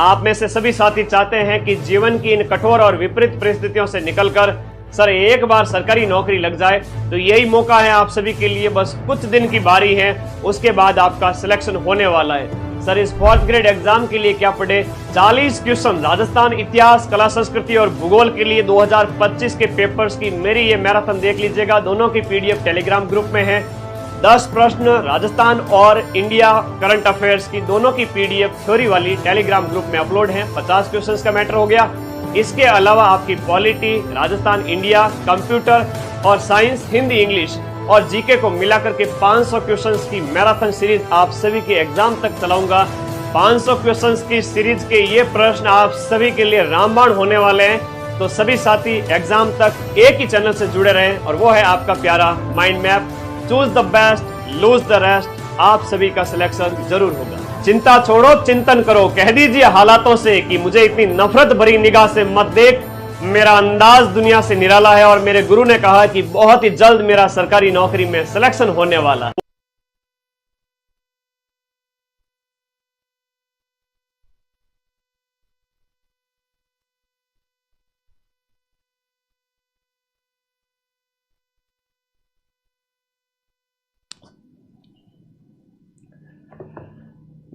आप में से सभी साथी चाहते हैं कि जीवन की इन कठोर और विपरीत परिस्थितियों से निकलकर सर एक बार सरकारी नौकरी लग जाए, तो यही मौका है आप सभी के लिए। बस कुछ दिन की बारी है, उसके बाद आपका सिलेक्शन होने वाला है। सर इस 4th ग्रेड एग्जाम के लिए क्या पढ़े? 40 क्वेश्चन राजस्थान इतिहास, कला संस्कृति और भूगोल के लिए 2025 के पेपर्स की मेरी ये मैराथन देख लीजिएगा। दोनों की पीडीएफ टेलीग्राम ग्रुप में है। 10 प्रश्न राजस्थान और इंडिया करंट अफेयर्स की दोनों की पीडीएफ थ्योरी वाली टेलीग्राम ग्रुप में अपलोड है। 50 क्वेश्चन का मैटर हो गया। इसके अलावा आपकी पॉलिटी, राजस्थान, इंडिया, कंप्यूटर और साइंस, हिंदी, इंग्लिश और जीके को मिलाकर के 500 क्वेश्चंस की मैराथन सीरीज आप सभी के एग्जाम तक चलाऊंगा। 500 क्वेश्चंस की सीरीज के ये प्रश्न आप सभी के लिए रामबाण होने वाले हैं। तो सभी साथी एग्जाम तक एक ही चैनल से जुड़े रहें और वो है आपका प्यारा mind map. Choose the best, lose the rest. आप सभी का सिलेक्शन जरूर होगा। चिंता छोड़ो, चिंतन करो। कह दीजिए हालातों से कि मुझे इतनी नफरत भरी निगाह से मत देख। मेरा अंदाज दुनिया से निराला है और मेरे गुरु ने कहा कि बहुत ही जल्द मेरा सरकारी नौकरी में सिलेक्शन होने वाला है।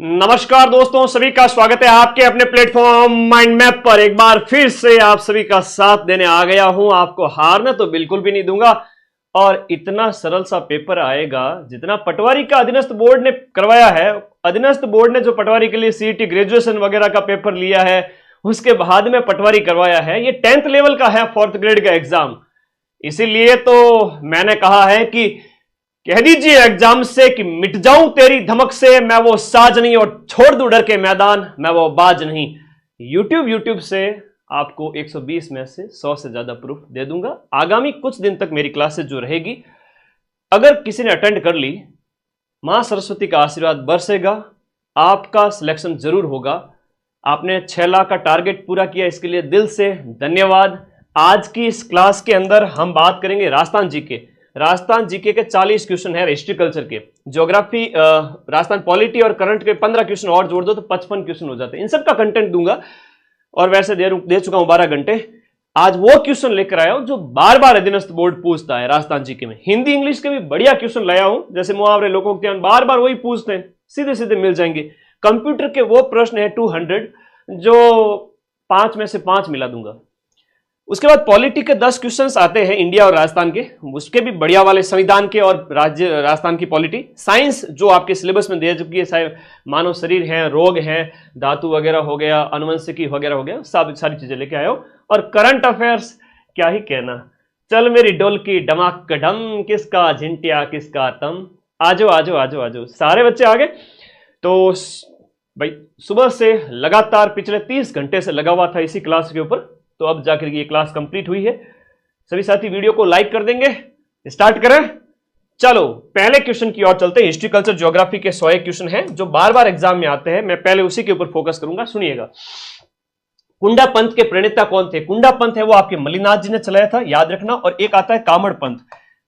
नमस्कार दोस्तों, सभी का स्वागत है आपके अपने प्लेटफॉर्म माइंड मैप पर। एक बार फिर से आप सभी का साथ देने आ गया हूं। आपको हारना तो बिल्कुल भी नहीं दूंगा और इतना सरल सा पेपर आएगा जितना पटवारी का अधीनस्थ बोर्ड ने करवाया है। अधीनस्थ बोर्ड ने जो पटवारी के लिए सीईटी ग्रेजुएशन वगैरह का पेपर लिया है, उसके बाद में पटवारी करवाया है। ये 10th लेवल का है 4th ग्रेड का एग्जाम। इसीलिए तो मैंने कहा है कि कह दीजिए एग्जाम से कि मिट जाऊं तेरी धमक से, मैं वो साज नहीं और छोड़ दूं डर के मैदान, मैं वो बाज नहीं। यूट्यूब से आपको 120 में से 100 से ज्यादा प्रूफ दे दूंगा। आगामी कुछ दिन तक मेरी क्लासेस जो रहेगी, अगर किसी ने अटेंड कर ली, मां सरस्वती का आशीर्वाद बरसेगा, आपका सिलेक्शन जरूर होगा। आपने 6 लाख का टारगेट पूरा किया, इसके लिए दिल से धन्यवाद। आज की इस क्लास के अंदर हम बात करेंगे राजस्थान जीके के 40 क्वेश्चन है हिस्ट्री कल्चर के। ज्योग्राफी, राजस्थान पॉलिटी और करंट के 15 क्वेश्चन और जोड़ दो तो 55 क्वेश्चन हो जाते हैं। इन सब का कंटेंट दूंगा और वैसे दे चुका हूं 12 घंटे। आज वो क्वेश्चन लेकर आया हूं जो बार बार अधीनस्थ बोर्ड पूछता है राजस्थान जीके में। हिंदी इंग्लिश के भी बढ़िया क्वेश्चन लाया हूं, जैसे मुहावरे लोगों के बार बार वही पूछते हैं, सीधे सीधे मिल जाएंगे। कंप्यूटर के वो प्रश्न है 200 जो 5 में से 5 मिला दूंगा। उसके बाद पॉलिटी के 10 क्वेश्चंस आते हैं इंडिया और राजस्थान के, उसके भी बढ़िया वाले, संविधान के और राजस्थान की पॉलिटी। साइंस जो आपके सिलेबस में दे चुकी है, मानव शरीर है, रोग है, धातु वगैरह हो गया, अनुवंशिकी वगैरह हो गया, सारी चीजें लेके आए हो। और करंट अफेयर्स क्या ही कहना, चल मेरी डोल की डमाक डम, किसका झिंटिया किसका तम। आजो आजो आजो आजो, सारे बच्चे आ गए। तो भाई सुबह से लगातार पिछले 30 घंटे से लगा हुआ था इसी क्लास के ऊपर, तो अब जाकर ये क्लास कंप्लीट हुई है। सभी साथी वीडियो को लाइक कर देंगे। स्टार्ट करें, चलो पहले क्वेश्चन की ओर चलते हैं। हिस्ट्री कल्चर ज्योग्राफी के 101 क्वेश्चन हैं जो बार बार एग्जाम में आते हैं। मैं पहले उसी के ऊपर फोकस करूंगा, सुनिएगा। कुंडा पंथ के प्रणेता कौन थे? कुंडा पंथ है वो आपके मलिनाथ जी ने चलाया था, याद रखना। और एक आता है कामड़ पंथ।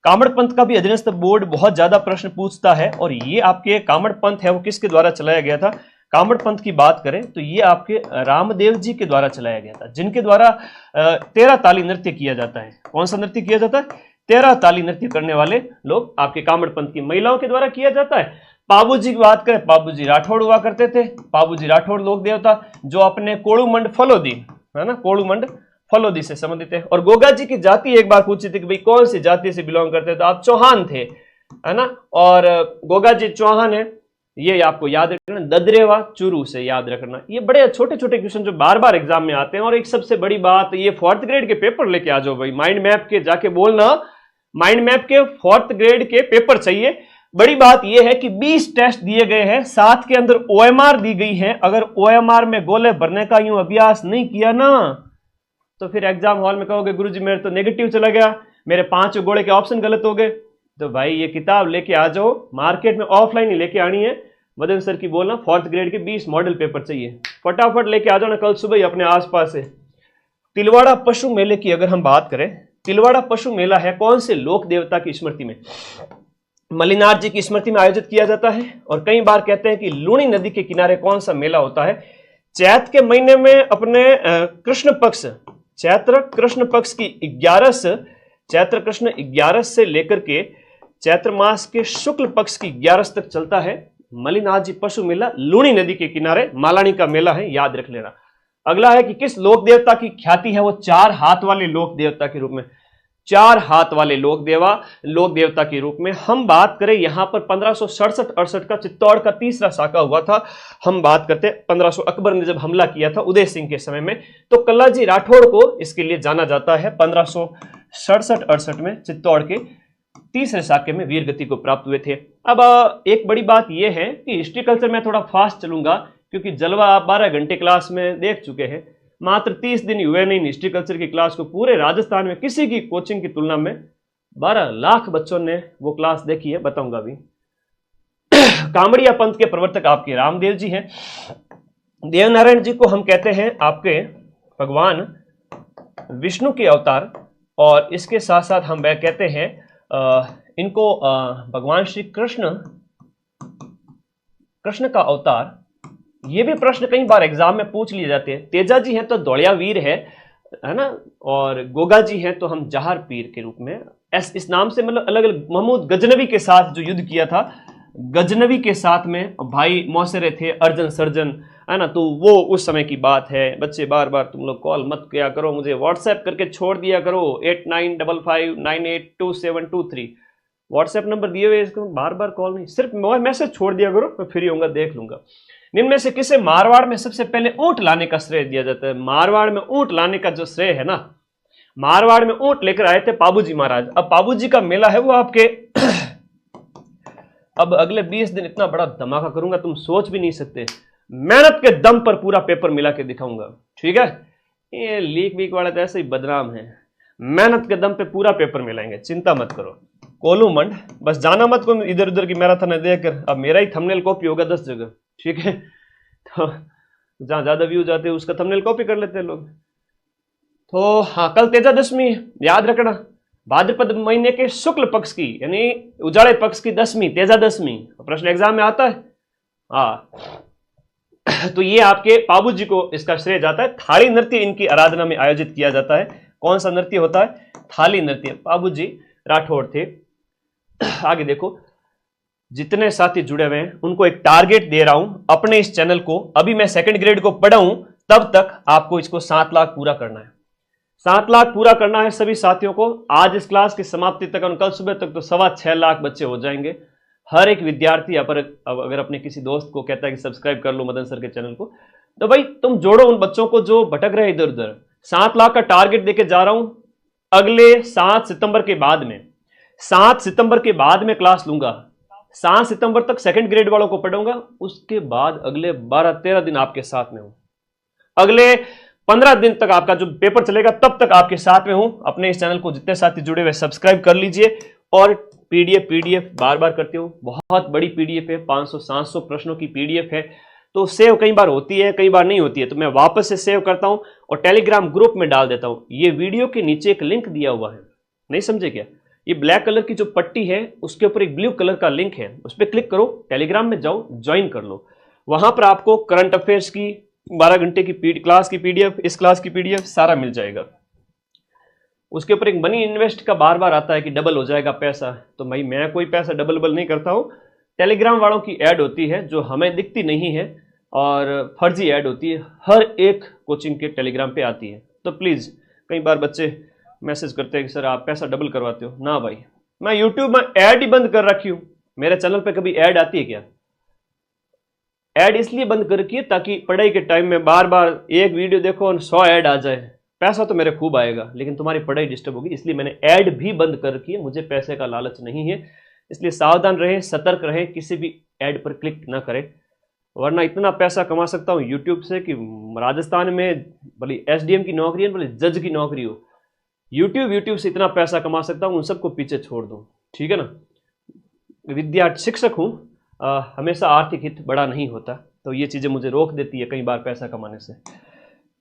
कामड़ पंथ का भी अधीनस्थ बोर्ड बहुत ज्यादा प्रश्न पूछता है और ये आपके कामड़ पंथ है वो किसके द्वारा चलाया गया था? कामड़ पंथ की बात करें तो ये आपके रामदेव जी के द्वारा चलाया गया था, जिनके द्वारा 13 ताली नृत्य किया जाता है। कौन सा नृत्य किया जाता है? 13 ताली नृत्य करने वाले लोग आपके कामड़ पंथ की महिलाओं के द्वारा किया जाता है। पाबूजी की बात करें, पाबूजी राठौड़ हुआ करते थे। पाबूजी राठौड़ लोक देवता जो अपने कोड़ूमंड फलोदी, है ना, कोड़ूमंड फलोदी से संबंधित है। और गोगा जी की जाति एक बार पूछी थी कि भाई कौन सी जाति से बिलोंग करते, तो आप चौहान थे, है ना। और गोगा जी चौहान है, ये आपको याद रखना। ददरेवा चूरू से याद रखना। ये बड़े छोटे छोटे क्वेश्चन जो बार बार एग्जाम में आते हैं। और एक सबसे बड़ी बात, ये 4th ग्रेड के पेपर लेके आ जाओ भाई, माइंड मैप के जाके बोलना, माइंड मैप के 4th ग्रेड के पेपर चाहिए। बड़ी बात यह है कि 20 टेस्ट दिए गए हैं, 7 के अंदर OMR दी गई है। अगर OMR में गोले भरने का यूं अभ्यास नहीं किया ना, तो फिर एग्जाम हॉल में कहोगे गुरुजी मेरे तो नेगेटिव चला गया, मेरे 5 गोले के ऑप्शन गलत हो गए। तो भाई ये किताब लेके आ जाओ, मार्केट में ऑफलाइन ही लेके आनी है। मदन सर की बोलना 4th ग्रेड के 20 मॉडल पेपर चाहिए, फटाफट लेके आ जाओ ना कल सुबह ही अपने आसपास से। तिलवाड़ा पशु मेले की अगर हम बात करें, तिलवाड़ा पशु मेला है कौन से लोक देवता की स्मृति में? मलिनाथ जी की स्मृति में आयोजित किया जाता है। और कई बार कहते हैं कि लूणी नदी के किनारे कौन सा मेला होता है? चैत के महीने में अपने कृष्ण पक्ष, चैत्र कृष्ण पक्ष की 11 चैत्र कृष्ण 11 से लेकर के चैत्र मास के शुक्ल पक्ष की 11 तक चलता है मलिनाथ जी पशु मेला, लूणी नदी के किनारे मालानी का मेला है, याद रख लेना। अगला है कि किस लोक देवता की ख्याति है, वो 4 हाथ वाले लोक देवता के रूप में, 4 हाथ वाले लोक देवता के रूप में। हम बात करें यहां पर 1567-68 का चित्तौड़ का तीसरा साका हुआ था। हम बात करते 1500 अकबर ने जब हमला किया था उदय सिंह के समय में, तो कल्लाजी राठौड़ को इसके लिए जाना जाता है। 1567-68 में चित्तौड़ के तीसरे साके में वीर गति को प्राप्त हुए थे। अब एक बड़ी बात यह है कि हिस्ट्री कल्चर में थोड़ा फास्ट चलूंगा, क्योंकि जलवा आप 12 घंटे क्लास में देख चुके हैं, मात्र 30 दिन हुए नहीं हिस्ट्री कल्चर की क्लास को। पूरे राजस्थान में किसी की कोचिंग की तुलना में 12 लाख बच्चों ने वो क्लास देखी है, बताऊंगा अभी। कामड़िया पंथ के प्रवर्तक आपके रामदेव जी हैं। देवनारायण जी को हम कहते हैं आपके भगवान विष्णु के अवतार, और इसके साथ साथ हम वह कहते हैं इनको भगवान श्री कृष्ण का अवतार। ये भी प्रश्न कई बार एग्जाम में पूछ लिए जाते हैं। तेजा जी हैं तो दौड़िया वीर है ना, और गोगा जी हैं तो हम जहार पीर के रूप में, इस नाम से मतलब अलग अलग। महमूद गजनवी के साथ जो युद्ध किया था, गजनवी के साथ में भाई मौसरे थे अर्जन सर्जन, है ना, तो वो उस समय की बात है। बच्चे बार बार तुम लोग कॉल मत किया करो, मुझे व्हाट्सएप करके छोड़ दिया करो 8955982723। व्हाट्सएप नंबर दिए हुए, इसको बार बार कॉल नहीं, सिर्फ मैसेज छोड़ दिया करो, मैं फ्री होऊंगा देख लूंगा। निम्न में से किसे मारवाड़ में सबसे पहले ऊंट लाने का श्रेय दिया जाता है? मारवाड़ में ऊंट लाने का जो श्रेय है ना, मारवाड़ में ऊंट लेकर आए थे पाबूजी महाराज। अब पाबूजी का मेला है वो आपके अब अगले 20 दिन इतना बड़ा धमाका करूंगा तुम सोच भी नहीं सकते। मेहनत के दम पर पूरा पेपर मिला के दिखाऊंगा, ठीक है। ये लीक वीक वाले तो ऐसे ही बदनाम है, मेहनत के दम पे पूरा पेपर मिलाएंगे, चिंता मत करो। कोलू मंड, बस जाना मत को इधर उधर की मैराथन देखकर। अब मेरा ही थंबनेल कॉपी होगा 10 जगह, ठीक है। तो जहां ज्यादा व्यू जाते हैं उसका थंबनेल कॉपी कर लेते हैं लोग। तो हाँ, कल तेजा दशमी याद रखना, भाद्रपद महीने के शुक्ल पक्ष की यानी उजाड़े पक्ष की दशमी, तेजा दशमी। प्रश्न एग्जाम में आता है। हाँ, तो ये आपके पाबू जी को इसका श्रेय जाता है। थाली नृत्य इनकी आराधना में आयोजित किया जाता है। कौन सा नृत्य होता है? थाली नृत्य। पाबू जी राठौड़ थे। आगे देखो, जितने साथी जुड़े हुए हैं उनको एक टारगेट दे रहा हूं अपने इस चैनल को। अभी मैं सेकंड ग्रेड को पढ़ाऊं तब तक आपको इसको 7 लाख पूरा करना है। 7 लाख पूरा करना है सभी साथियों को। आज इस क्लास की समाप्ति तक और कल सुबह तक तो 6.25 लाख बच्चे हो जाएंगे। हर एक विद्यार्थी अगर अपने किसी दोस्त को कहता है कि सब्सक्राइब कर लो मदन सर के चैनल को, तो भाई तुम जोड़ो उन बच्चों को जो भटक रहे इधर उधर। 7 लाख का टारगेट देके जा रहा हूं। अगले 7 सितंबर के बाद में, 7 सितंबर के बाद में क्लास लूंगा। 7 सितंबर तक सेकंड ग्रेड वालों को पढ़ाऊंगा। उसके बाद अगले 12-13 दिन आपके साथ में हूं। अगले 15 दिन तक आपका जो पेपर चलेगा तब तक आपके साथ में हूं। अपने इस चैनल को जितने साथी जुड़े हुए सब्सक्राइब कर लीजिए। और पीडीएफ बार बार करते हो, बहुत बड़ी पीडीएफ है, 500-700 प्रश्नों की पीडीएफ है। तो सेव कई बार होती है, कई बार नहीं होती है, तो मैं वापस से सेव करता हूं और टेलीग्राम ग्रुप में डाल देता हूं। ये वीडियो के नीचे एक लिंक दिया हुआ है, नहीं समझे क्या? ये ब्लैक कलर की जो पट्टी है उसके ऊपर एक ब्लू कलर का लिंक है, उस पर क्लिक करो, टेलीग्राम में जाओ, ज्वाइन कर लो। वहां पर आपको करंट अफेयर्स की 12 घंटे की क्लास की पीडीएफ, इस क्लास की पीडीएफ सारा मिल जाएगा। उसके ऊपर एक मनी इन्वेस्ट का बार बार आता है कि डबल हो जाएगा पैसा, तो भाई मैं कोई पैसा डबल नहीं करता हूं। टेलीग्राम वालों की ऐड होती है जो हमें दिखती नहीं है और फर्जी ऐड होती है, हर एक कोचिंग के टेलीग्राम पे आती है। तो प्लीज़, कई बार बच्चे मैसेज करते हैं कि सर आप पैसा डबल करवाते हो। ना भाई, मैं यूट्यूब में ऐड ही बंद कर रखी हूँ। मेरे चैनल पे कभी ऐड आती है क्या? ऐड इसलिए बंद कर रखी है ताकि पढ़ाई के टाइम में बार बार एक वीडियो देखो और 100 ऐड आ जाए। पैसा तो मेरे खूब आएगा लेकिन तुम्हारी पढ़ाई डिस्टर्ब होगी, इसलिए मैंने ऐड भी बंद कर रखी है। मुझे पैसे का लालच नहीं है, इसलिए सावधान रहें, सतर्क रहें, किसी भी ऐड पर क्लिक ना करें, वरना इतना पैसा कमा सकता हूँ यूट्यूब से कि राजस्थान में भले एसडीएम की नौकरी है, भले जज की नौकरी हो, यूट्यूब से इतना पैसा कमा सकता हूँ, उन सबको पीछे छोड़ दूँ, ठीक है ना। विद्यार्थी शिक्षक हूँ, हमेशा आर्थिक हित बड़ा नहीं होता, तो ये चीज़ें मुझे रोक देती है कई बार पैसा कमाने से।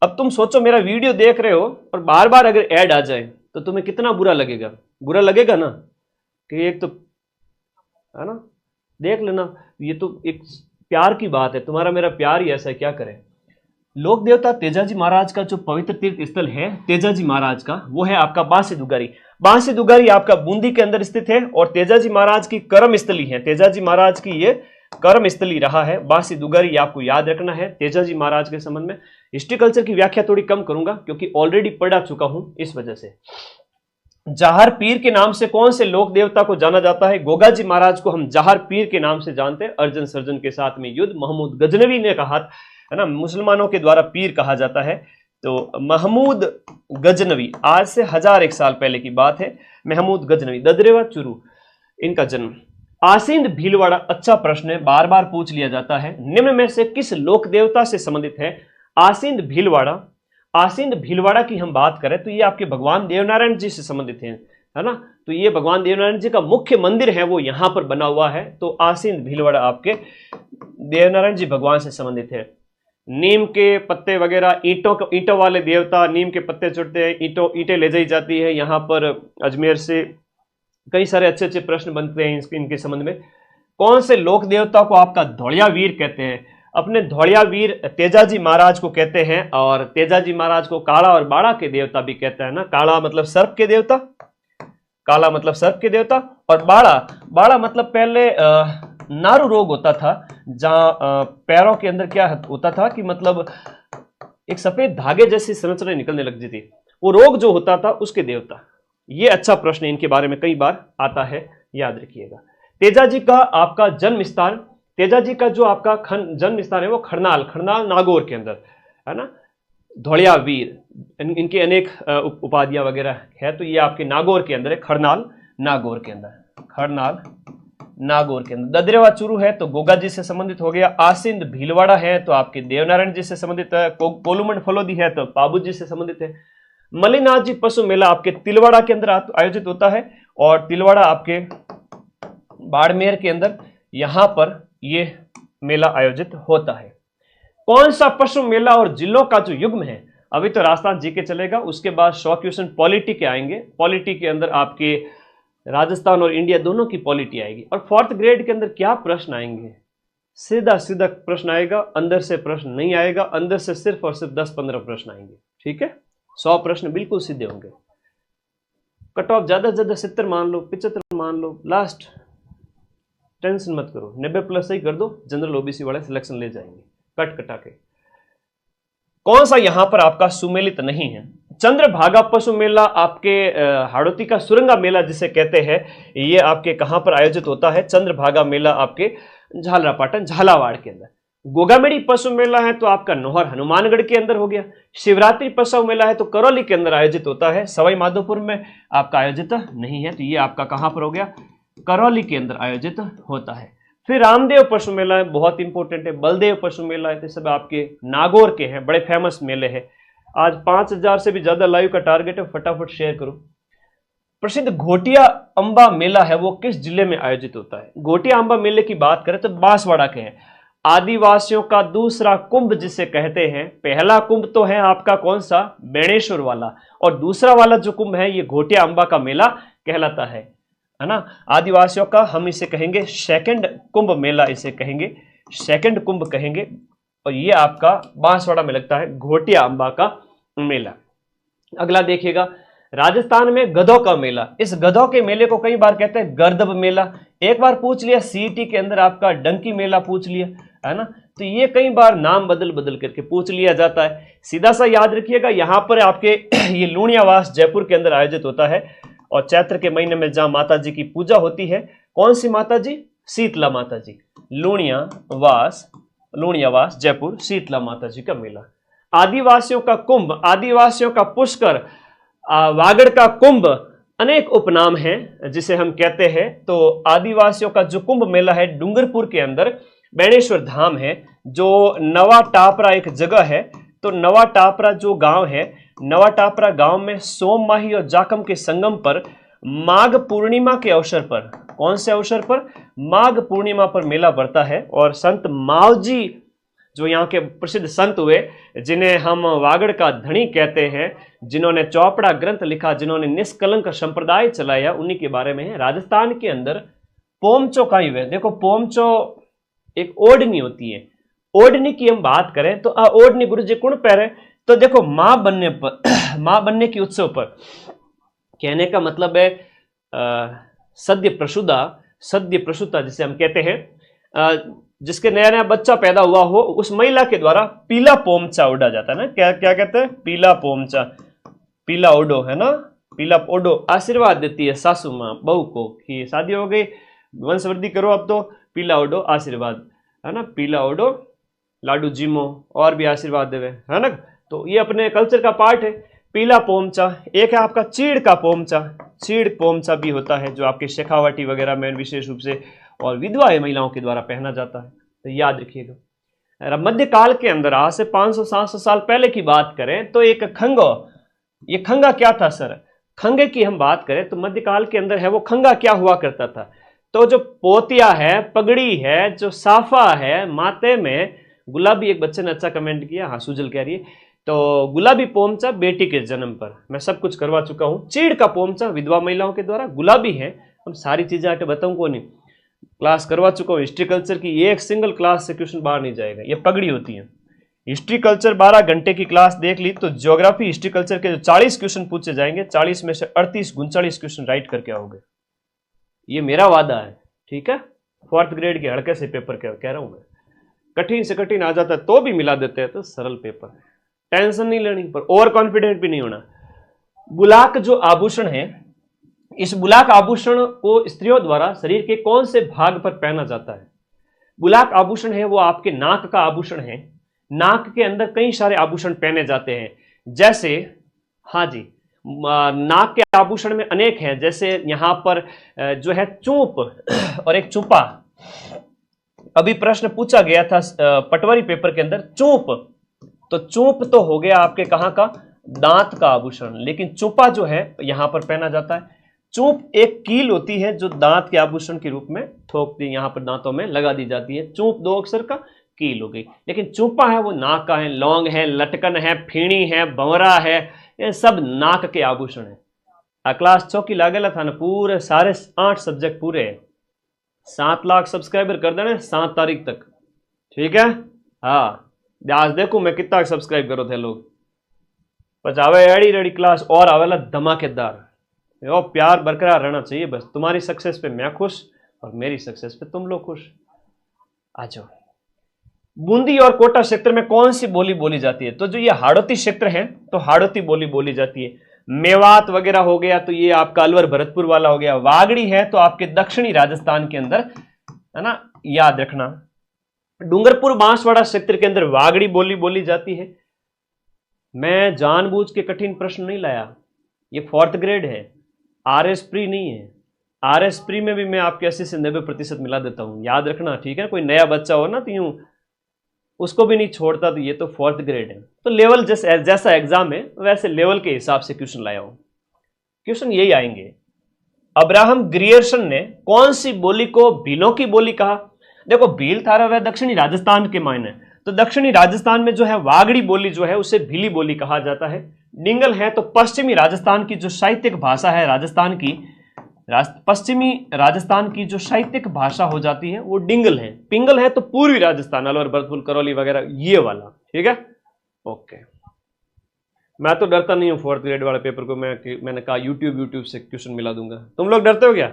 अब तुम सोचो, मेरा वीडियो देख रहे हो और बार बार अगर ऐड आ जाए तो तुम्हें कितना बुरा लगेगा? बुरा लगेगा ना, कि एक तो है ना, देख लेना, ये तो एक प्यार की बात है, तुम्हारा मेरा प्यार ही ऐसा है, क्या करें। लोक देवता तेजाजी महाराज का जो पवित्र तीर्थ स्थल है तेजाजी महाराज का, वो है आपका बांसी दुगारी। बांसी दुगारी आपका बूंदी के अंदर स्थित है और तेजाजी महाराज की कर्म स्थली है। तेजाजी महाराज की ये कर्म स्थली रहा है बांसी दुगारी, आपको याद रखना है। तेजाजी महाराज के संबंध में हिस्ट्री कल्चर की व्याख्या थोड़ी कम करूंगा क्योंकि ऑलरेडी पढ़ा चुका हूं इस वजह से। जहार पीर के नाम से कौन से लोक देवता को जाना जाता है? गोगाजी महाराज को हम जहार पीर के नाम से जानते हैं। अर्जुन सर्जन के साथ में युद्ध महमूद गजनवी ने कहा है ना, मुसलमानों के द्वारा पीर कहा जाता है। तो महमूद गजनवी, आज से 1001 साल पहले की बात है। महमूद गजनवी, ददरेवा चुरू, इनका जन्म। आसिंद भीलवाड़ा, अच्छा प्रश्न है, बार बार पूछ लिया जाता है। निम्न में से किस लोक देवता से संबंधित है आसिंद भीलवाड़ा? आसिंद भीलवाड़ा की हम बात करें तो ये आपके भगवान देवनारायण जी से संबंधित है ना। तो ये भगवान देवनारायण जी का मुख्य मंदिर है, वो यहां पर बना हुआ है। तो आसिंद भीलवाड़ा आपके देवनारायण जी भगवान से संबंधित है। नीम के पत्ते वगैरह, ईंटों वाले देवता, नीम के पत्ते चुटते हैं, ईंटें ले जाई जाती है यहाँ पर अजमेर से। कई सारे अच्छे अच्छे प्रश्न बनते हैं इनके संबंध में। कौन से लोक देवता को आपका धौलिया वीर कहते हैं? अपने धौलिया वीर तेजाजी महाराज को कहते हैं, और तेजाजी महाराज को काला और बाड़ा के देवता भी कहते हैं ना। काला मतलब सर्प के देवता, काला मतलब सर्प के देवता, और बाड़ा मतलब पहले नारू रोग होता था, जहां पैरों के अंदर क्या होता था कि मतलब एक सफेद धागे जैसी संरचना निकलने लगती थी, वो रोग जो होता था उसके देवता। ये अच्छा प्रश्न है, इनके बारे में कई बार आता है, याद रखिएगा। तेजाजी का आपका जन्म स्थान, तेजाजी का जो आपका जन्म स्थान है वो खरनाल नागौर के अंदर है ना। धौलिया वीर, इनके अनेक उपाधियां वगैरह है, तो ये आपके नागौर के अंदर है, खरनाल नागौर के अंदर, खरनाल नागौर के अंदर। ददरेवा चुरू है तो गोगा जी से संबंधित हो गया। आसिंद भीलवाड़ा है तो आपके देवनारायण जी से संबंधित है। कोलुमंड फलोदी है तो पाबू जी से संबंधित है। मलिनाथ जी पशु मेला आपके तिलवाड़ा के अंदर आयोजित होता है, और तिलवाड़ा आपके बाड़मेर के अंदर यहां पर यह मेला आयोजित होता है। कौन सा पशु मेला और जिलों का जो युग्म है? अभी तो राजस्थान जी के चलेगा, उसके बाद 100 क्वेश्चन पॉलिटी के आएंगे। पॉलिटी के अंदर आपके राजस्थान और इंडिया दोनों की पॉलिटी आएगी। और 4th ग्रेड के अंदर क्या प्रश्न आएंगे? सीधा सीधा प्रश्न आएगा, अंदर से प्रश्न नहीं आएगा। अंदर से सिर्फ और सिर्फ 10-15 प्रश्न आएंगे, ठीक है। 100 प्रश्न बिल्कुल सीधे होंगे। कट ऑफ ज्यादा से ज्यादा 70 मान लो, 75 मान लो, लास्ट टेंशन मत करो, 90+ सही कर दो, जनरल ओबीसी वाले सिलेक्शन ले जाएंगे कट कटा के। कौन सा यहां पर आपका सुमेलित नहीं है? चंद्रभागा पशु मेला आपके हाड़ौती का सुरंगा मेला जिसे कहते हैं, ये आपके कहां पर आयोजित होता है? चंद्रभागा मेला आपके झालरापाटन झालावाड़ के अंदर। गोगामेड़ी पशु मेला है तो आपका नौहर हनुमानगढ़ के अंदर हो गया। शिवरात्रि पशु मेला है तो करौली के अंदर आयोजित होता है, सवाई माधोपुर में आपका आयोजित नहीं है, तो ये आपका कहां पर हो गया? करौली के अंदर आयोजित होता है। फिर रामदेव पशु मेला है, बहुत इंपॉर्टेंट है। बलदेव पशु मेला है, तो सब आपके नागौर के हैं, बड़े फेमस मेले हैं। आज 5000 से भी ज्यादा लाइव का टारगेट है, फटाफट शेयर करो। प्रसिद्ध घोटिया अंबा मेला है, वो किस जिले में आयोजित होता है? घोटिया अंबा मेले की बात करें तो बांसवाड़ा के हैं। आदिवासियों का दूसरा कुंभ जिसे कहते हैं, पहला कुंभ तो है आपका कौन सा? बेणेश्वर वाला, और दूसरा वाला जो कुंभ है ये घोटिया अंबा का मेला कहलाता है ना। आदिवासियों का हम इसे कहेंगे सेकंड कुंभ मेला, इसे कहेंगे सेकंड कुंभ कहेंगे, और ये आपका बांसवाड़ा में लगता है, घोटिया अंबा का मेला। अगला देखिएगा, राजस्थान में गधों का मेला। इस गधों के मेले को कई बार कहते हैं गर्दभ मेला। एक बार पूछ लिया सीईटी के अंदर आपका डंकी मेला पूछ लिया है ना, तो ये कई बार नाम बदल बदल करके पूछ लिया जाता है। सीधा सा याद रखिएगा, यहां पर आपके ये लूणियावास जयपुर के अंदर आयोजित होता है, और चैत्र के महीने में जहां माता जी की पूजा होती है, कौन सी माता जी? शीतला माता जी। लूणियावास जयपुर, शीतला माता जी का मेला। आदिवासियों का कुंभ, आदिवासियों का पुष्कर, वागड़ का कुंभ, अनेक उपनाम हैं जिसे हम कहते हैं। तो आदिवासियों का जो कुंभ मेला है डूंगरपुर के अंदर बेणेश्वर धाम है, जो नवा टापरा एक जगह है। तो नवा टापरा जो गांव है, नवा टापरा गांव में सोममाही और जाकम के संगम पर माघ पूर्णिमा के अवसर पर, कौन से अवसर पर? माघ पूर्णिमा पर मेला बढ़ता है। और संत मावजी जो यहाँ के प्रसिद्ध संत हुए, जिन्हें हम वागड़ का धनी कहते हैं, जिन्होंने चौपड़ा ग्रंथ लिखा, जिन्होंने निष्कलंक संप्रदाय चलाया, उन्हीं के बारे में है। राजस्थान के अंदर पोमचो का ही है। देखो पोमचो एक ओढ़नी होती है, ओढ़नी की हम बात करें तो ओढ़नी गुरुजी कौन पहरे, तो देखो मां बनने पर मां बनने की उत्सव पर, कहने का मतलब है सद्य प्रसूता जिसे हम कहते हैं, जिसके नया नया बच्चा पैदा हुआ हो, उस महिला के द्वारा पीला पोमचा उड़ा जाता है ना, क्या क्या कहते हैं, पीला पोमचा, पीला ओडो है ना, पीला ओडो आशीर्वाद देती है सासू माँ बहू को कि शादी हो गई, वंशवृद्धि करो, अब तो पीला ओडो आशीर्वाद है ना, पीला ओडो लाडू जीमो और भी आशीर्वाद देवे है ना। तो ये अपने कल्चर का पार्ट है। पीला पोमचा, एक है आपका चीड़ का पोमचा, चीड़ पोमचा भी होता है जो आपके शेखावटी वगैरह में विशेष रूप से और विधवा महिलाओं के द्वारा पहना जाता है, तो याद रखिएगा। मध्यकाल के अंदर आज से 500-700 साल पहले की बात करें तो एक खंगो, ये खंगा क्या था सर, खंगे की हम बात करें तो मध्यकाल के अंदर है वो खंगा क्या हुआ करता था, तो जो पोतिया है, पगड़ी है, जो साफा है माथे में, गुलाबी, एक बच्चे ने अच्छा कमेंट किया, हाँ सुजल कह रही है, तो गुलाबी पोमचा बेटी के जन्म पर, मैं सब कुछ करवा चुका हूं। चीड़ का पोमचा विधवा महिलाओं के द्वारा, गुलाबी है, हम सारी चीजें आके बताऊं को नहीं, क्लास करवा चुका हूं हिस्ट्री कल्चर की, एक सिंगल क्लास से क्वेश्चन बाहर नहीं जाएगा। ये पगड़ी होती है, हिस्ट्री कल्चर 12 घंटे की क्लास देख ली तो ज्योग्राफी हिस्ट्री कल्चर के जो 40 क्वेश्चन पूछे जाएंगे, 40 में से 38-39 क्वेश्चन राइट करके आओगे, ये मेरा वादा है, ठीक है। 4th ग्रेड के हड़के से पेपर कह रहा हूं मैं, कठिन से कठिन आ जाता है तो भी मिला देते हैं, तो सरल पेपर है, टेंशन नहीं लेनी, पर ओवर कॉन्फिडेंट भी नहीं होना। बुलाक जो आभूषण है, इस बुलाक आभूषण को स्त्रियों द्वारा शरीर के कौन से भाग पर पहना जाता है? बुलाक आभूषण है वो आपके नाक का आभूषण है, नाक के अंदर कई सारे आभूषण पहने जाते हैं, जैसे हाँ जी, नाक के आभूषण में अनेक हैं, जैसे यहां पर जो है चूप और एक चुपा, अभी प्रश्न पूछा गया था पटवारी पेपर के अंदर, चूप, तो चूप तो हो गया आपके कहां का, दांत का आभूषण, लेकिन चुपा जो है यहां पर पहना जाता है। चूप एक कील होती है जो दांत के आभूषण के रूप में ठोक दी, यहां पर दांतों में लगा दी जाती है, चूप 2 अक्षर का, कील हो गई, लेकिन चुपा है वो नाक का है, लौंग है, लटकन है, फीणी है, भंवरा है, ये सब नाक के आभूषण है। क्लास 6 की लागेला था ना, पूरे सारे 8 सब्जेक्ट पूरे है, 7 लाख सब्सक्राइबर कर देना 7 तारीख तक, ठीक है। हाँ आज देखो मैं कितना सब्सक्राइब करो थे लोग, बस आवे एड़ी रेडी क्लास और आवेला धमाकेदार, यो प्यार बरकरार रहना चाहिए, बस तुम्हारी सक्सेस पे मैं खुश और मेरी सक्सेस पे तुम लोग खुश। आ जाओ। बूंदी और कोटा क्षेत्र में कौन सी बोली बोली जाती है? तो जो ये हाड़ौती क्षेत्र है तो हाड़ौती बोली बोली जाती है। मेवात वगैरह हो गया तो ये आपका अलवर भरतपुर वाला हो गया। वागड़ी है तो आपके दक्षिणी राजस्थान के अंदर, है ना, याद रखना। डूंगरपुर बांसवाड़ा क्षेत्र के अंदर वागड़ी बोली बोली जाती है। मैं जानबूझ के कठिन प्रश्न नहीं लाया, ये 4th ग्रेड है, RS प्री नहीं है। RS प्री में भी मैं आपके 80 से 90% मिला देता हूं, याद रखना, ठीक है। कोई नया बच्चा हो ना तो यूं उसको भी नहीं छोड़ता, तो ये तो 4th ग्रेड है। तो लेवल जैसा एग्जाम है वैसे लेवल के हिसाब से क्वेश्चन लाया हूं। क्वेश्चन यही आएंगे। अब्राहम ग्रियर्सन ने कौन सी बोली को भीलों की बोली कहा? देखो भील थारा वह दक्षिणी राजस्थान के मायने, तो दक्षिणी राजस्थान में जो है वागड़ी बोली जो है उसे भीली बोली कहा जाता है। डिंगल है तो पश्चिमी राजस्थान की जो साहित्यिक भाषा है राजस्थान की, पश्चिमी राजस्थान की जो साहित्यिक भाषा हो जाती है वो डिंगल है। पिंगल है तो पूर्वी राजस्थान, अलवर भरतपुर करौली वगैरह ये वाला, ठीक है। ओके, मैं तो डरता नहीं हूँ 4th ग्रेड वाले पेपर को, मैंने कहा यूट्यूब से क्वेश्चन मिला दूंगा। तुम लोग डरते हो क्या?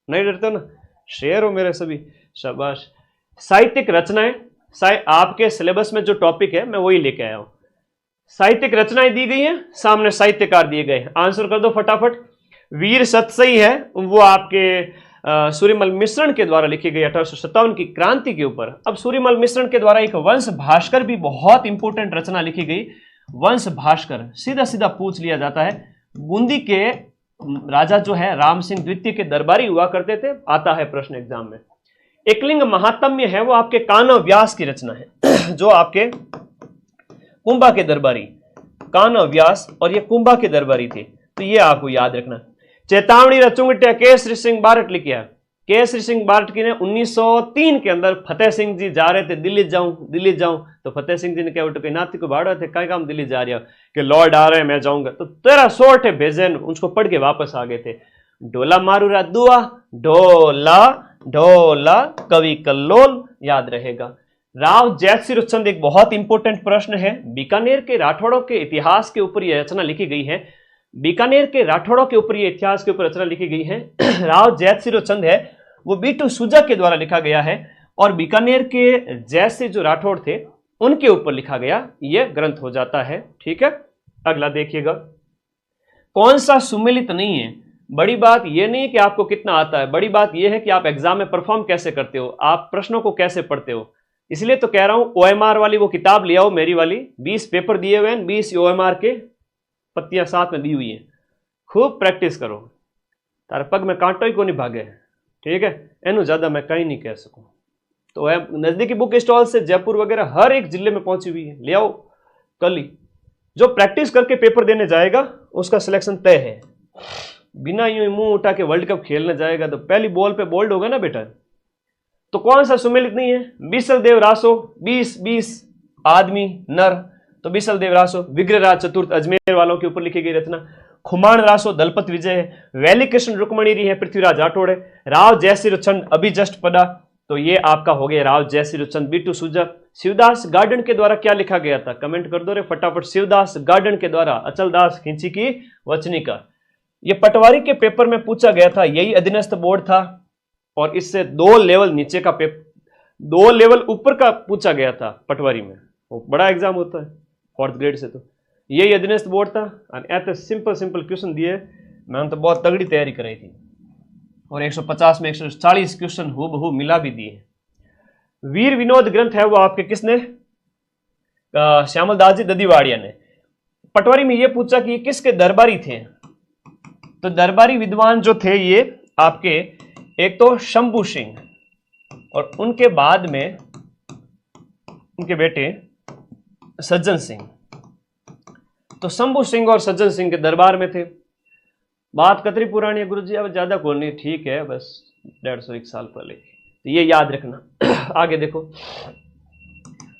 नहीं डरते हो ना? शेर हो मेरे सभी, शाबाश। साहित्यिक रचनाएं, आपके सिलेबस में जो टॉपिक है मैं वही लेके आया हूं। साहित्यिक रचनाएं दी गई हैं, सामने साहित्यकार दिए गए हैं, आंसर कर दो फटाफट। वीर सतसई है वो आपके सूर्यमल मिश्रण के द्वारा लिखी गई 1857 की क्रांति के ऊपर। अब सूर्यमल मिश्रण के द्वारा एक वंश भास्कर भी बहुत इंपोर्टेंट रचना लिखी गई, वंश भास्कर। सीधा सीधा पूछ लिया जाता है, बूंदी के राजा जो है राम सिंह द्वितीय के दरबारी हुआ करते थे, आता है प्रश्न एग्जाम में। एकलिंग महात्म्य है वो आपके कान्व व्यास की रचना है, जो आपके कुंभा के दरबारी, कान्व व्यास और ये कुंभा के दरबारी थे, तो ये आपको याद रखना। चेतावनी रचुंगटिया केसरी सिंह बारट लिखिया। केसरी सिंह बारट की ने 1903 के अंदर फतेह सिंह जी जा रहे थे दिल्ली जाऊं, तो फतेह सिंह जी ने क्या उठे नाती को भाड़ा थे, क्या काम दिल्ली जा रहे हो, कि लॉर्ड आ रहे हैं मैं जाऊंगा, तो तेरा सोट है भेजन, उसको पढ़ के वापस आ गए थे। ढोला मारूरा दुआ, ढोला ढोला कवि कल्लोल, याद रहेगा। राव जैतसिरोचंद एक बहुत इंपॉर्टेंट प्रश्न है। बीकानेर के राठौड़ों के इतिहास के ऊपर यह रचना लिखी गई है। बीकानेर के राठौड़ों के ऊपर यह इतिहास के ऊपर रचना लिखी गई है। राव जैतसिरोचंद है वो बीटू सूजा के द्वारा लिखा गया है और बीकानेर के जैसे जो राठौड़ थे उनके ऊपर लिखा गया यह ग्रंथ हो जाता है। ठीक है, अगला देखिएगा, कौन सा सुमेलित नहीं है। बड़ी बात यह नहीं है कि आपको कितना आता है, बड़ी बात यह है कि आप एग्जाम में परफॉर्म कैसे करते हो, आप प्रश्नों को कैसे पढ़ते हो। इसलिए तो कह रहा हूं OMR वाली वो किताब ले आओ मेरी वाली, 20 पेपर दिए हुए हैं, 20 OMR के पत्तियां साथ में दी हुई हैं। खूब प्रैक्टिस करो, तार पग में कांटो ही को नहीं भागे। ठीक है, एनु ज्यादा मैं कहीं नहीं कह सकूं। तो नजदीकी बुक स्टॉल से जयपुर वगैरह हर एक जिले में पहुंची हुई है, ले आओ कल ही। जो प्रैक्टिस करके पेपर देने जाएगा उसका सिलेक्शन तय है। बिना यूं मुंह उठा के वर्ल्ड कप खेलने जाएगा तो पहली बॉल पे बोल्ड होगा ना बेटा। तो कौन सा सुमेलित नहीं है? बिसल देव रासो, 20 आदमी नर, तो बिसल देव रासो। विग्रहराज चतुर्थ अजमेर वालों के ऊपर लिखी गई रचना। खुमान रासो दलपत विजय है। वैली कृष्ण रुक्मणी री है, पृथ्वीराज राठौड़ है। राव जयसिरोचंद अभी जस्ट पढ़ा, तो ये आपका हो गया राव जयसिरोचंद, बीटू सूजा। शिवदास गार्डन के द्वारा क्या लिखा गया था? कमेंट कर दो रे फटाफट। शिवदास गार्डन के द्वारा अचलदास खिंची की वचनिका। ये पटवारी के पेपर में पूछा गया था, यही अधीनस्थ बोर्ड था और इससे 2 लेवल नीचे का पेपर, 2 लेवल ऊपर का पूछा गया था पटवारी में। वो बड़ा एग्जाम होता है 4th ग्रेड से, तो यही अधीनस्थ बोर्ड था। और ऐसे सिंपल क्वेश्चन दिए, मैंने तो बहुत तगड़ी तैयारी कराई थी और 150 में 140 क्वेश्चन हूबहू मिला भी दिए। वीर विनोद ग्रंथ है वो आपके किसने? श्यामलदास जी ददीवाड़िया ने। पटवारी में ये पूछा कि ये किसके दरबारी थे? तो दरबारी विद्वान जो थे ये आपके एक तो शंभू सिंह और उनके बाद में उनके बेटे सज्जन सिंह। तो शंभू सिंह और सज्जन सिंह के दरबार में थे। बात कतरी पुरानी है गुरुजी, अब ज्यादा कौन नहीं, ठीक है, बस 150-1 साल पहले। तो ये याद रखना। आगे देखो,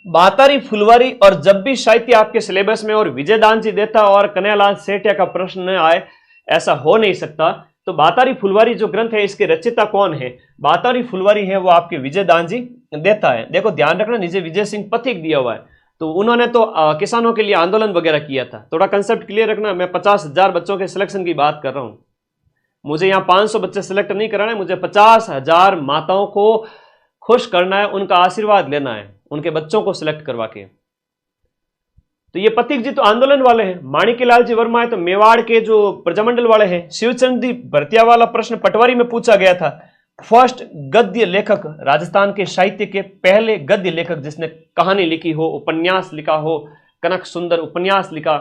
बातारी फुलवारी और जब भी साहित्य आपके सिलेबस में और विजयदान जी देता और कन्हैयालाल सेठिया का प्रश्न न आए, ऐसा हो नहीं सकता। तो बातारी फुलवारी जो ग्रंथ है इसके रचयिता कौन है? बातारी फुलवारी है वो आपके विजयदान जी देता है। देखो ध्यान रखना, नीचे विजय सिंह पथिक दिया हुआ है, तो उन्होंने तो किसानों के लिए आंदोलन वगैरह किया था। थोड़ा कंसेप्ट क्लियर रखना। मैं 50,000 बच्चों के सिलेक्शन की बात कर रहा हूं। मुझे यहाँ 500 बच्चे सिलेक्ट नहीं कराना है, मुझे 50,000 माताओं को खुश करना है, उनका आशीर्वाद लेना है, उनके बच्चों को सिलेक्ट करवा के। तो ये पथिक जी तो आंदोलन वाले हैं। माणिक्यलाल जी वर्मा है तो मेवाड़ के जो प्रजामंडल वाले हैं। शिवचंद जी भरतिया वाला प्रश्न पटवारी में पूछा गया था। फर्स्ट गद्य लेखक, राजस्थान के साहित्य के पहले गद्य लेखक जिसने कहानी लिखी हो, उपन्यास लिखा हो, कनक सुंदर उपन्यास लिखा,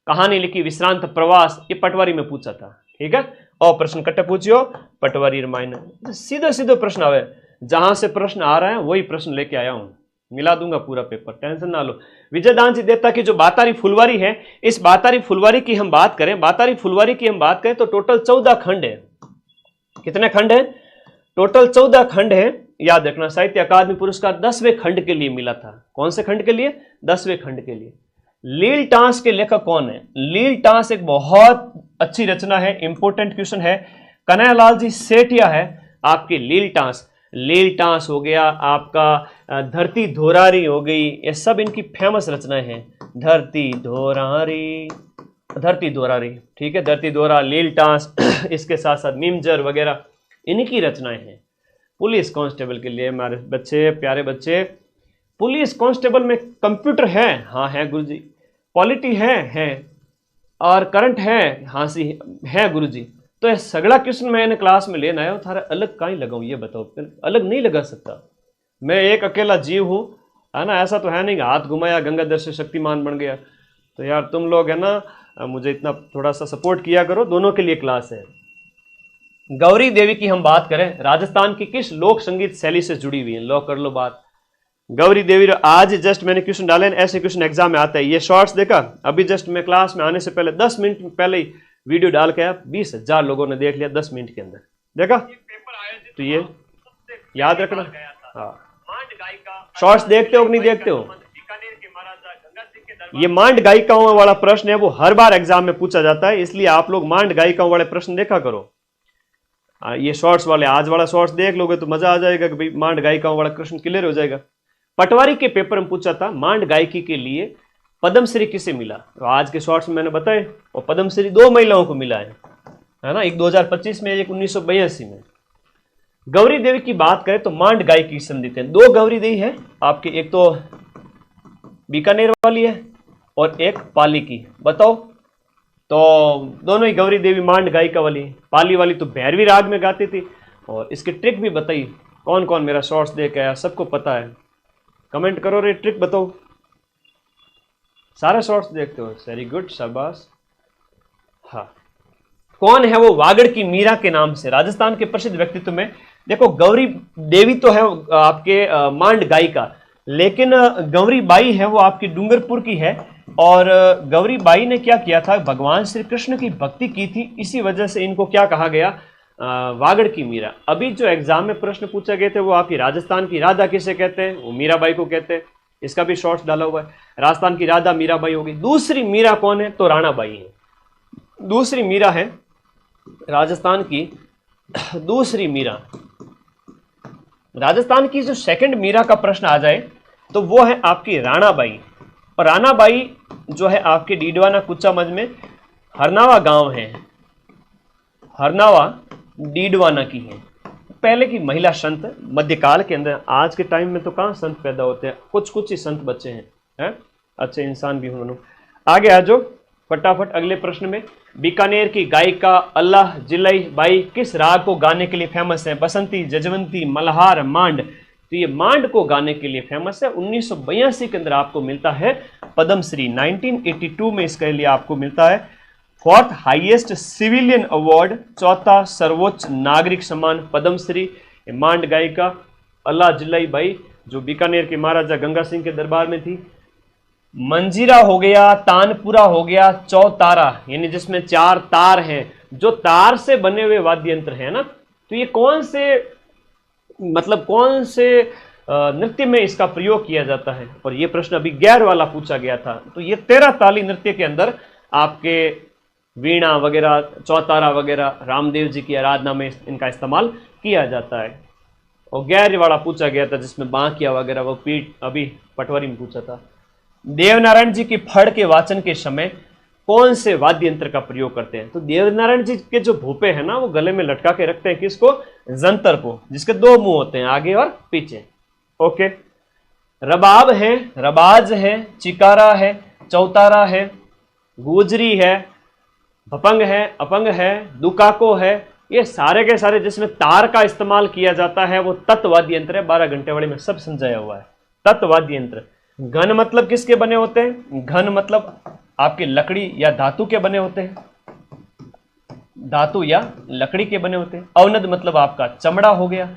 कहानी लिखी, विश्रांत प्रवास, ये पटवारी में पूछा था। ठीक है, और प्रश्न कट्टे पूछियो पटवारी रामायण। सीधे सीधे प्रश्न आवे, जहां से प्रश्न आ रहा है वही प्रश्न लेके आया हूं, मिला दूंगा पूरा पेपर, टेंशन ना लो। विजयदान जी देता की जो बातारी फुलवारी है, इस बातारी फुलवारी की हम बात करें, बातारी फुलवारी की हम बात करें तो टोटल 14 खंड है। कितने खंड है? टोटल 14 खंड है। याद रखना, साहित्य अकादमी पुरस्कार 10वें खंड के लिए मिला था। कौन से खंड के लिए? 10वें खंड के लिए। लील टांस के लेखक कौन है? लील टांस एक बहुत अच्छी रचना है, इंपोर्टेंट क्वेश्चन है। कन्हैयालाल जी सेठिया है आपकी लील टांस। लील टांस हो गया आपका, धरती धोरारी हो गई, ये सब इनकी फेमस रचनाएं हैं। धरती धोरारी, धरती धोरारी, ठीक है, धरती धोरा, लील टांस, इसके साथ साथ मिमजर वगैरह इनकी रचनाएं हैं। पुलिस कांस्टेबल के लिए हमारे बच्चे, प्यारे बच्चे, पुलिस कांस्टेबल में कंप्यूटर है, हाँ है गुरुजी। पॉलिटी है और करंट है, हाँ सी है गुरुजी। तो ये सगड़ा क्वेश्चन मैंने क्लास में लेना है, थारा अलग कहीं लगाऊं ये बताओ? अलग नहीं लगा सकता, मैं एक अकेला जीव हूं, है ना। ऐसा तो है नहीं हाथ घुमाया गंगाधर से शक्तिमान बन गया। तो यार तुम लोग है ना, मुझे इतना थोड़ा सा सपोर्ट किया करो, दोनों के लिए क्लास है। गौरी देवी की हम बात करें, राजस्थान की किस लोक संगीत शैली से जुड़ी हुई है? लो कर लो बात। गौरी देवी आज जस्ट मैंने क्वेश्चन डाले, ऐसे क्वेश्चन एग्जाम में आता है। ये शॉर्ट्स देखा अभी जस्ट मैं क्लास में आने से पहले 10 मिनट पहले ही वीडियो डाल के, 20,000 लोगों ने देख लिया 10 मिनट के अंदर, देखा? तो ये याद रखना। हाँ, शॉर्ट्स देखते हो कि नहीं देखते हो? ये मांड गायिकाओं वाला प्रश्न है, वो हर बार एग्जाम में पूछा जाता है, इसलिए आप लोग मांड गायिकाओं वाले प्रश्न देखा करो। ये शॉर्ट्स वाले, आज वाला शॉर्ट्स देख लोगे तो मजा आ जाएगा कि भाई मांड गायिकाओं वाला प्रश्न क्लियर हो जाएगा। पटवारी के पेपर में पूछा था मांड गायकी के लिए पद्मश्री किसे मिला, तो आज के शॉर्ट्स में मैंने बताया, और पद्मश्री 2 महिलाओं को मिला है ना, एक 2025 में, एक 1982 में। गौरी देवी की बात करें तो मांड गायकी की संदित है, 2 गौरी देवी है आपके, एक तो बीकानेर वाली है और एक पाली की। बताओ, तो दोनों ही गौरी देवी मांड गायिका वाली। पाली वाली तो भैरवी राग में गाती थी, और इसकी ट्रिक भी बताई। कौन कौन मेरा शॉर्ट्स देख आया, सबको पता है, कमेंट करो रे, ट्रिक बताओ। सारे शॉर्ट्स देखते हो, वेरी गुड, शाबाश। हाँ, कौन है वो वागड़ की मीरा के नाम से, राजस्थान के प्रसिद्ध व्यक्तित्व में। देखो, गौरी देवी तो है आपके मांड गायिका, लेकिन गौरी बाई है वो आपकी डूंगरपुर की है। और गौरी बाई ने क्या किया था, भगवान श्री कृष्ण की भक्ति की थी, इसी वजह से इनको क्या कहा गया, वागड़ की मीरा। अभी जो एग्जाम में प्रश्न पूछे गए थे वो आपकी राजस्थान की राधा किसे कहते हैं, वो मीराबाई को कहते हैं। इसका भी शॉर्ट्स डाला हुआ है। राजस्थान की राधा मीराबाई होगी। दूसरी मीरा कौन है, तो राणा बाई है। दूसरी मीरा है राजस्थान की, दूसरी मीरा, राजस्थान की जो सेकंड मीरा का प्रश्न आ जाए तो वो है आपकी राणा बाई। और राणा बाई जो है आपके डीडवाना कुचामंच में हरनावा गांव है, हरनावा डीडवाना की है। पहले की महिला संत मध्यकाल के अंदर, आज के टाइम में तो कहाँ संत पैदा होते हैं, कुछ कुछ ही संत बच्चे हैं, अच्छे इंसान भी हों। आगे आ जाओ फटाफट अगले प्रश्न में। बीकानेर की गायिका अल्लाह जिलाई बाई किस राग को गाने के लिए फेमस है, बसंती, जजवंती, मल्हार, मांड। तो ये मांड को गाने के लिए फेमस है। 1982 के अंदर आपको मिलता है पद्मश्री, 1982 में इसके लिए आपको मिलता है 4th हाईएस्ट सिविलियन अवार्ड, 4था सर्वोच्च नागरिक सम्मान पद्मश्री। मांड गायिका अल्लाह जिलाई बाई जो बीकानेर के महाराजा गंगा सिंह के दरबार में थी। मंजीरा हो गया, तानपुरा हो गया, चौतारा, यानी जिसमें 4 तार हैं, जो तार से बने हुए वाद्य यंत्र है ना, तो ये कौन से, मतलब कौन से नृत्य में इसका प्रयोग किया जाता है। और ये प्रश्न अभी गैर वाला पूछा गया था। तो ये 13 ताली नृत्य के अंदर आपके वीणा वगैरह, चौतारा वगैरह, रामदेव जी की आराधना में इनका इस्तेमाल किया जाता है। और गैर वाला पूछा गया था जिसमें बांकिया वगैरह, वो पीठ अभी पटवारी में पूछा था। देवनारायण जी की फड़ के वाचन के समय कौन से वाद्य यंत्र का प्रयोग करते हैं, तो देवनारायण जी के जो भूपे हैं ना, वो गले में लटका के रखते हैं किसको, जंतर को, जिसके 2 मुंह होते हैं, आगे और पीछे। ओके, रबाब है, रबाज है, चिकारा है, चौतारा है, गुजरी है, भपंग है, अपंग है, दुकाको है, ये सारे के सारे जिसमें तार का इस्तेमाल किया जाता है वो तत्वाद्य यंत्र है। 12 घंटे वाले में सब समझाया हुआ है। तत्वाद्य यंत्र। घन मतलब किसके बने होते हैं, घन मतलब आपके लकड़ी या धातु के बने होते हैं, धातु या लकड़ी के बने होते हैं। अवनद मतलब आपका चमड़ा हो गया,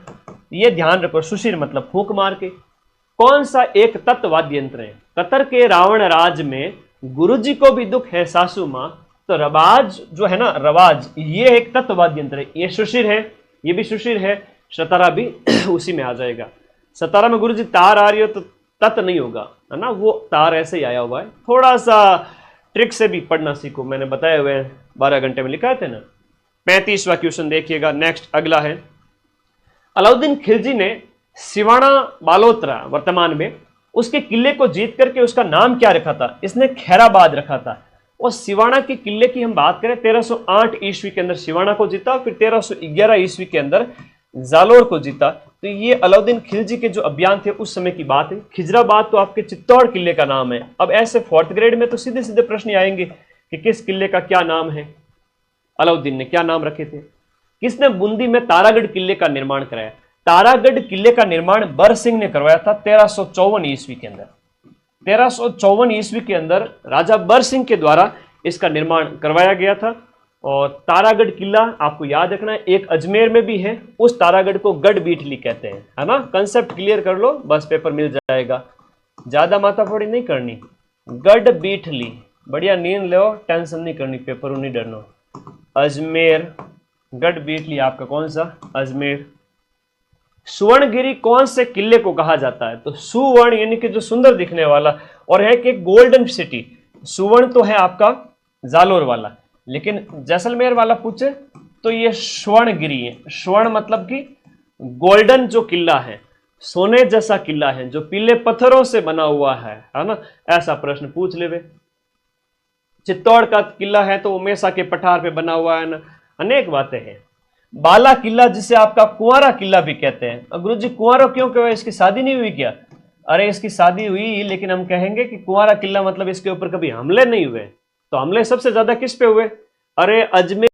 ये ध्यान रखो। सुशीर मतलब फूंक मार के। कौन सा एक तत्वाद्य यंत्र है, कतर के रावण राज में गुरुजी को भी दुख है सासू माँ, तो रबाज जो है ना, रवाज, ये एक तत्वाद्य यंत्र है। ये सुशीर है, ये भी सुशीर है, सतारा भी उसी में आ जाएगा। सतारा में गुरुजी तार आ रही हो तो तत् नहीं होगा, है ना, वो तार ऐसे ही आया हुआ है। थोड़ा सा ट्रिक से भी पढ़ना सीखो, मैंने बताए हुए 12 घंटे में लिखा थे ना। 35वां क्वेश्चन देखिएगा। नेक्स्ट अगला है, अलाउद्दीन खिलजी ने सिवाना बालोतरा वर्तमान में उसके किले को जीत करके उसका नाम क्या रखा था, इसने खैराबाद रखा था। और सिवाना के किले की हम बात करें, 1308 ईस्वी के अंदर सिवाना को जीता, फिर 1311 ईस्वी के अंदर जालोर को जीता। तो ये अलाउद्दीन खिलजी के जो अभियान थे उस समय की बात है। खिजराबाद तो आपके चित्तौड़ किले का नाम है। अब ऐसे 4th ग्रेड में तो सीधे सीधे प्रश्न आएंगे कि किस किले का क्या नाम है, अलाउद्दीन ने क्या नाम रखे थे। किसने बूंदी में तारागढ़ किले का निर्माण कराया, तारागढ़ किले का निर्माण बर सिंह ने करवाया था 1354 ईस्वी के अंदर। 1354 ईस्वी के अंदर राजा बर सिंह के द्वारा इसका निर्माण करवाया गया था। और तारागढ़ किला आपको याद रखना है, एक अजमेर में भी है, उस तारागढ़ को गढ़ बीठली कहते हैं, है ना। कंसेप्ट क्लियर कर लो, बस पेपर मिल जाएगा, ज्यादा माथाफोड़ी नहीं करनी। गढ़ बीठली, बढ़िया नींद लो, टेंशन नहीं करनी, पेपर नहीं डरना। अजमेर, गढ़ बीठली आपका कौन सा, अजमेर। सुवर्णगिरी कौन से किले को कहा जाता है, तो सुवर्ण यानी कि जो सुंदर दिखने वाला, और है कि गोल्डन सिटी। सुवर्ण तो है आपका जालोर वाला, लेकिन जैसलमेर वाला पूछे तो ये स्वर्णगिरी है। स्वर्ण मतलब कि गोल्डन जो किला है, सोने जैसा किला है जो पीले पत्थरों से बना हुआ है ना, ऐसा प्रश्न पूछ लेवे। चित्तौड़ का किला है तो वो मेसा के पठार पे बना हुआ है ना, अनेक बातें हैं। बाला किला जिसे आपका कुंवारा किला भी कहते हैं। गुरु जी कुंवारा क्यों कहे, इसकी शादी नहीं हुई क्या? अरे इसकी शादी हुई, लेकिन हम कहेंगे कि कुंवारा किला मतलब इसके ऊपर कभी हमले नहीं हुए। तो हमले सबसे ज्यादा किस पे हुए? अरे अजमेर